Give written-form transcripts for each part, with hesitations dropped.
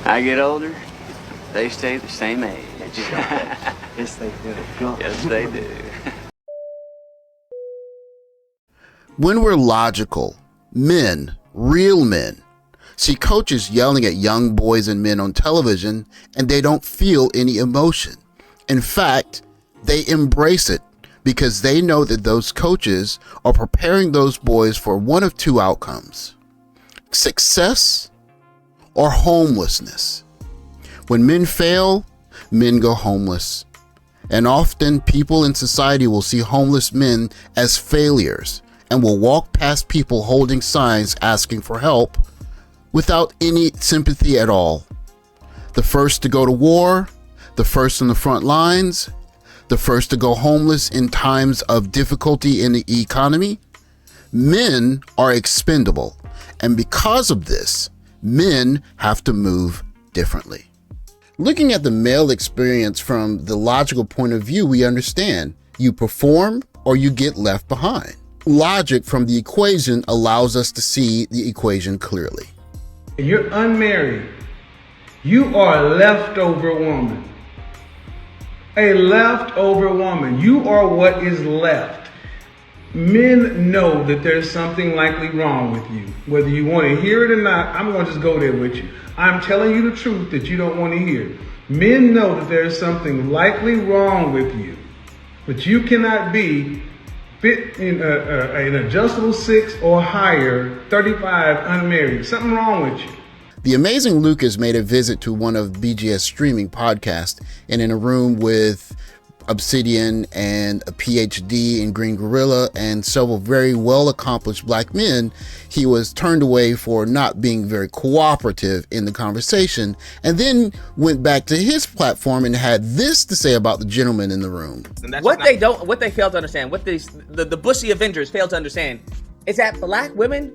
I get older, they stay the same age. Yes, they do. Yes, they do. When we're logical, men, real men, see coaches yelling at young boys and men on television and they don't feel any emotion. In fact, they embrace it because they know that those coaches are preparing those boys for one of two outcomes: success or homelessness. When men fail, men go homeless. And often people in society will see homeless men as failures and will walk past people holding signs asking for help without any sympathy at all. The first to go to war, the first on the front lines, the first to go homeless in times of difficulty in the economy. Men are expendable, and because of this, men have to move differently. Looking at the male experience from the logical point of view, we understand you perform or you get left behind. Logic from the equation allows us to see the equation clearly. You're unmarried. You are a leftover woman. A leftover woman. You are what is left. Men know that there's something likely wrong with you. Whether you want to hear it or not, I'm going to just go there with you. I'm telling you the truth that you don't want to hear. Men know that there's something likely wrong with you, but you cannot be an adjustable 6 or higher, 35, unmarried. Something wrong with you. The Amazing Lucas made a visit to one of BGS streaming podcasts, and in a room with Obsidian and a PhD in Green Gorilla and several very well accomplished black men, he was turned away for not being very cooperative in the conversation, and then went back to his platform and had this to say about the gentleman in the room. What they fail to understand, what the Bussy Avengers fail to understand, is that black women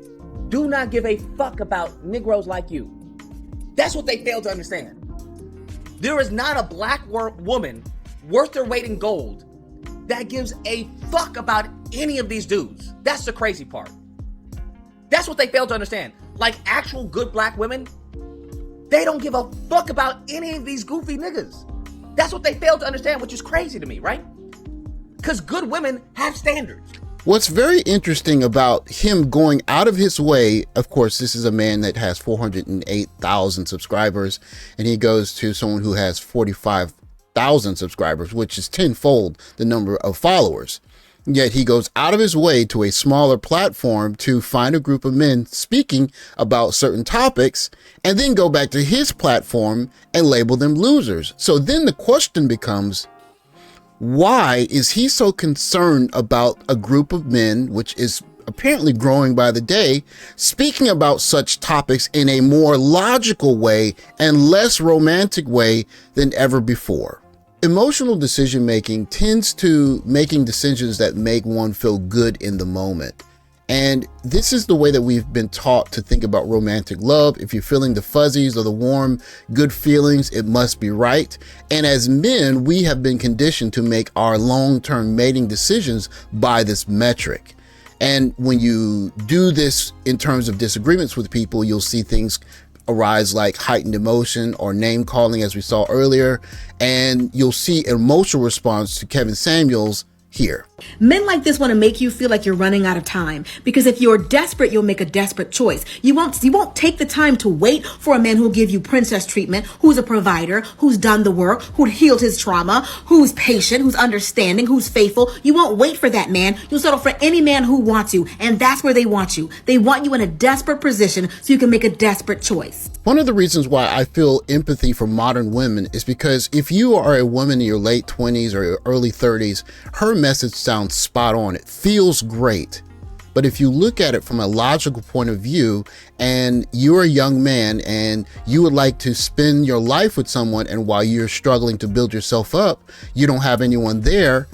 do not give a fuck about Negroes like you. That's what they fail to understand. There is not a black woman worth their weight in gold that gives a fuck about any of these dudes. That's the crazy part. That's what they fail to understand. Like actual good black women, they don't give a fuck about any of these goofy niggas. That's what they fail to understand, which is crazy to me, right? Because good women have standards. What's very interesting about him going out of his way, of course, this is a man that has 408,000 subscribers, and he goes to someone who has 45,000 subscribers, which is tenfold the number of followers. Yet he goes out of his way to a smaller platform to find a group of men speaking about certain topics and then go back to his platform and label them losers. So then the question becomes, why is he so concerned about a group of men, which is apparently growing by the day, speaking about such topics in a more logical way and less romantic way than ever before? Emotional decision making tends to making decisions that make one feel good in the moment. And this is the way that we've been taught to think about romantic love. If you're feeling the fuzzies or the warm, good feelings, it must be right. And as men, we have been conditioned to make our long-term mating decisions by this metric. And when you do this in terms of disagreements with people, you'll see things arise like heightened emotion or name calling, as we saw earlier. And you'll see an emotional response to Kevin Samuels here. Men like this want to make you feel like you're running out of time, because if you're desperate, you'll make a desperate choice. You won't take the time to wait for a man who'll give you princess treatment, who's a provider, who's done the work, who healed his trauma, who's patient, who's understanding, who's faithful. You won't wait for that man. You'll settle for any man who wants you, and that's where they want you. They want you in a desperate position so you can make a desperate choice. One of the reasons why I feel empathy for modern women is because if you are a woman in your late 20s or your early 30s, her message sounds spot on. It feels great. But if you look at it from a logical point of view and you're a young man and you would like to spend your life with someone, and while you're struggling to build yourself up, you don't have anyone there,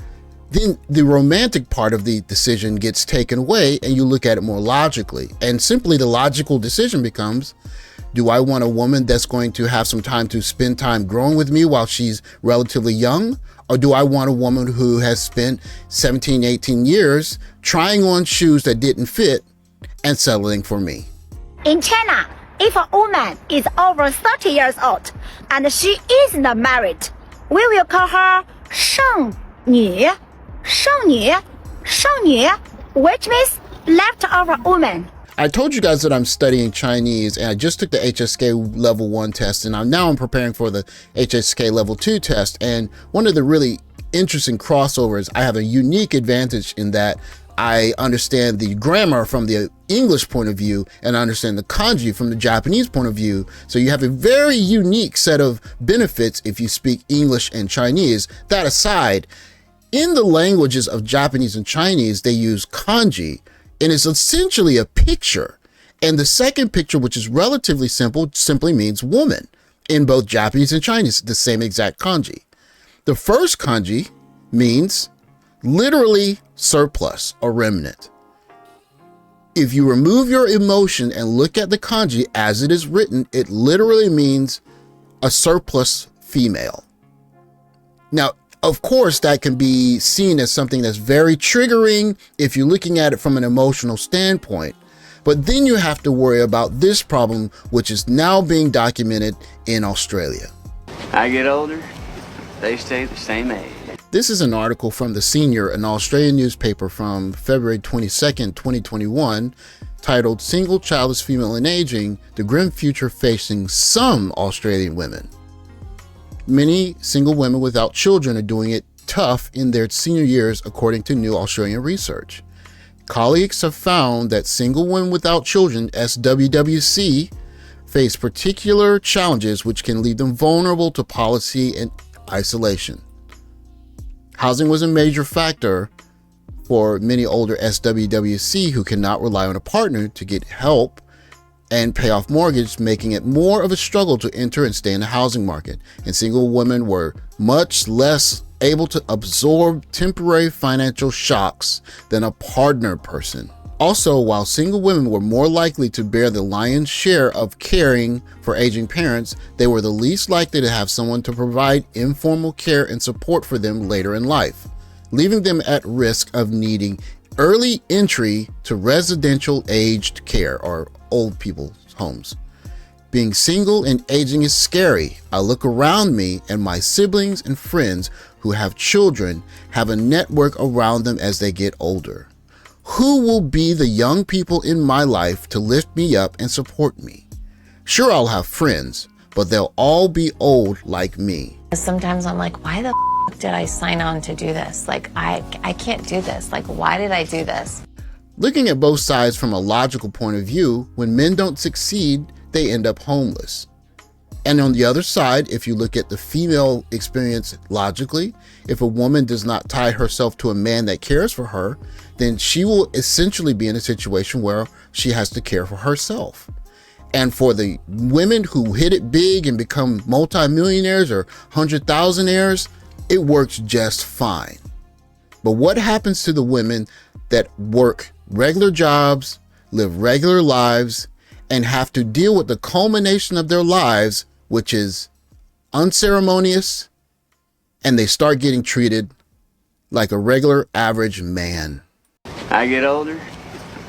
then the romantic part of the decision gets taken away and you look at it more logically. And simply the logical decision becomes, do I want a woman that's going to have some time to spend time growing with me while she's relatively young? Or do I want a woman who has spent 17, 18 years trying on shoes that didn't fit and settling for me? In China, If a woman is over 30 years old and she isn't married, we will call her 剩女, 剩女, 剩女, which means leftover woman. I told you guys that I'm studying Chinese, and I just took the HSK level 1 test, and I'm preparing for the HSK level 2 test. And one of the really interesting crossovers, I have a unique advantage in that I understand the grammar from the English point of view, and I understand the kanji from the Japanese point of view. So you have a very unique set of benefits if you speak English and Chinese. That aside, in the languages of Japanese and Chinese, they use kanji, and it's essentially a picture. And the second picture, which is relatively simple, simply means woman in both Japanese and Chinese, the same exact kanji. The first kanji means literally surplus or remnant. If you remove your emotion and look at the kanji as it is written, it literally means a surplus female. Now, of course, that can be seen as something that's very triggering if you're looking at it from an emotional standpoint. But then you have to worry about this problem, which is now being documented in Australia. I get older, they stay the same age. This is an article from The Senior, an Australian newspaper from February 22nd, 2021, titled Single Childless Female in Aging, the Grim Future Facing Some Australian Women. Many single women without children are doing it tough in their senior years, according to new Australian research. Colleagues have found that single women without children, SWWC, face particular challenges which can leave them vulnerable to policy and isolation. Housing was a major factor for many older SWWC who cannot rely on a partner to get help and pay off mortgage, making it more of a struggle to enter and stay in the housing market. And single women were much less able to absorb temporary financial shocks than a partner person. Also, while single women were more likely to bear the lion's share of caring for aging parents, they were the least likely to have someone to provide informal care and support for them later in life, leaving them at risk of needing early entry to residential aged care or old people's homes. Being single and aging is scary. I look around me and my siblings and friends who have children have a network around them as they get older. Who will be the young people in my life to lift me up and support me? Sure, I'll have friends, but they'll all be old like me. Sometimes I'm like, why the f did I sign on to do this? Like, I can't do this. Like, why did I do this? Looking at both sides from a logical point of view, when men don't succeed, they end up homeless. And on the other side, if you look at the female experience logically, if a woman does not tie herself to a man that cares for her, then she will essentially be in a situation where she has to care for herself. And for the women who hit it big and become multimillionaires or 100,000aires, it works just fine. But what happens to the women that work regular jobs, live regular lives, and have to deal with the culmination of their lives, which is unceremonious, and they start getting treated like a regular average man? I get older,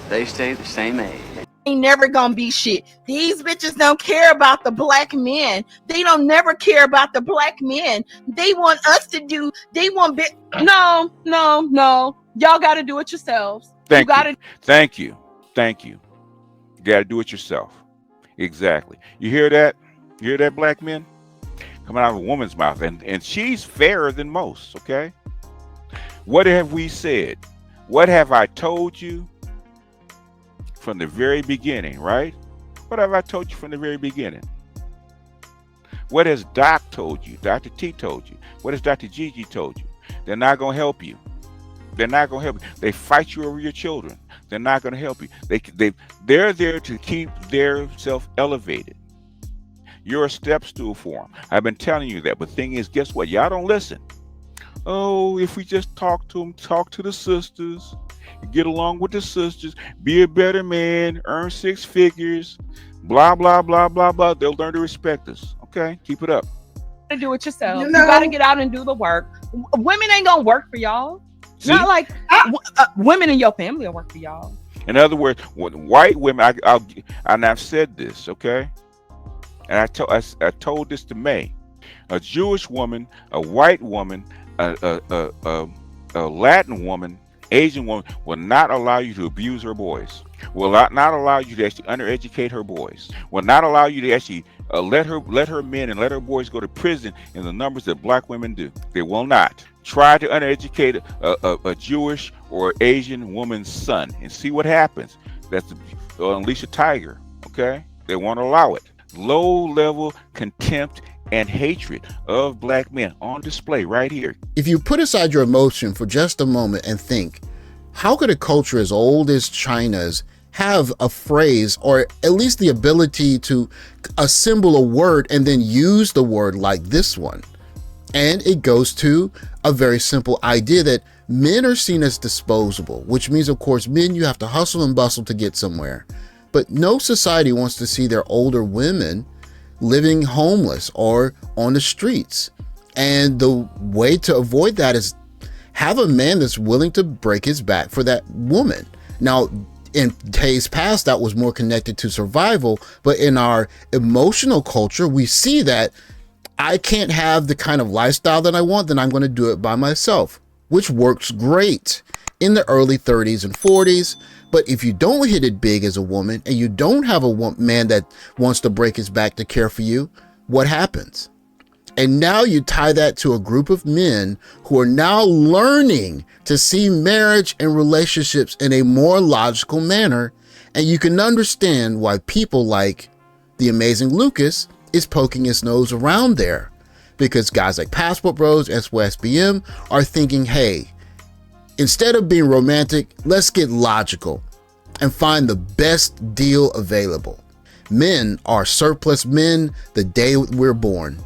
they stay the same age. Ain't never gonna be shit. These bitches don't care about the black men. They don't never care about the black men. They want us to do, no. Y'all gotta do it yourselves. Thank you. You gotta do it yourself. Exactly. You hear that? You hear that, black men? Coming out of a woman's mouth. And she's fairer than most, okay? What have we said? What have I told you from the very beginning, right? What have I told you from the very beginning? What has Doc told you? Dr. T told you? What has Dr. Gigi told you? They're not going to help you. They're not going to help you. They fight you over your children. They're not going to help you. They're there to keep their self elevated. You're a step stool for them. I've been telling you that. But the thing is, guess what? Y'all don't listen. Oh, if we just talk to them, talk to the sisters, get along with the sisters, be a better man, earn 6 figures, blah, blah, blah, blah, blah. They'll learn to respect us. Okay, keep it up. You do it yourself. You gotta get out and do the work. Women ain't gonna work for y'all. See? Not like women in your family will work for y'all. In other words, when white women, and I've said this, okay, and I told this to May. A Jewish woman, a white woman, a Latin woman, Asian woman will not allow you to abuse her boys. Will not allow you to actually undereducate her boys. Will not allow you to actually let her men and let her boys go to prison in the numbers that black women do. They will not. Try to undereducate a Jewish or Asian woman's son and see what happens. That's unleash a tiger. Okay, they won't allow it. Low-level contempt and hatred of black men on display right here. If you put aside your emotion for just a moment and think, how could a culture as old as China's have a phrase, or at least the ability to assemble a word and then use the word like this one? And it goes to a very simple idea that men are seen as disposable, which means, of course, men, you have to hustle and bustle to get somewhere. But no society wants to see their older women living homeless or on the streets. And the way to avoid that is have a man that's willing to break his back for that woman. Now, in days past, that was more connected to survival, but in our emotional culture, we see that I can't have the kind of lifestyle that I want, then I'm going to do it by myself, which works great in the early 30s and 40s. But if you don't hit it big as a woman and you don't have a man that wants to break his back to care for you, what happens? And now you tie that to a group of men who are now learning to see marriage and relationships in a more logical manner. And you can understand why people like The Amazing Lucas is poking his nose around there, because guys like passportbros, SYSBM are thinking, hey, instead of being romantic, let's get logical and find the best deal available. Men are surplus men the day we're born.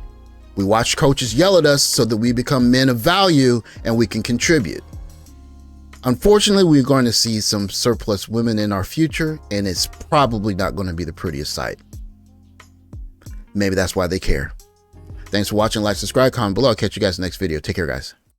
We watch coaches yell at us so that we become men of value and we can contribute. Unfortunately, we're going to see some surplus women in our future, and it's probably not going to be the prettiest sight. Maybe that's why they care. Thanks for watching. Like, subscribe, comment below. I'll catch you guys in the next video. Take care, guys.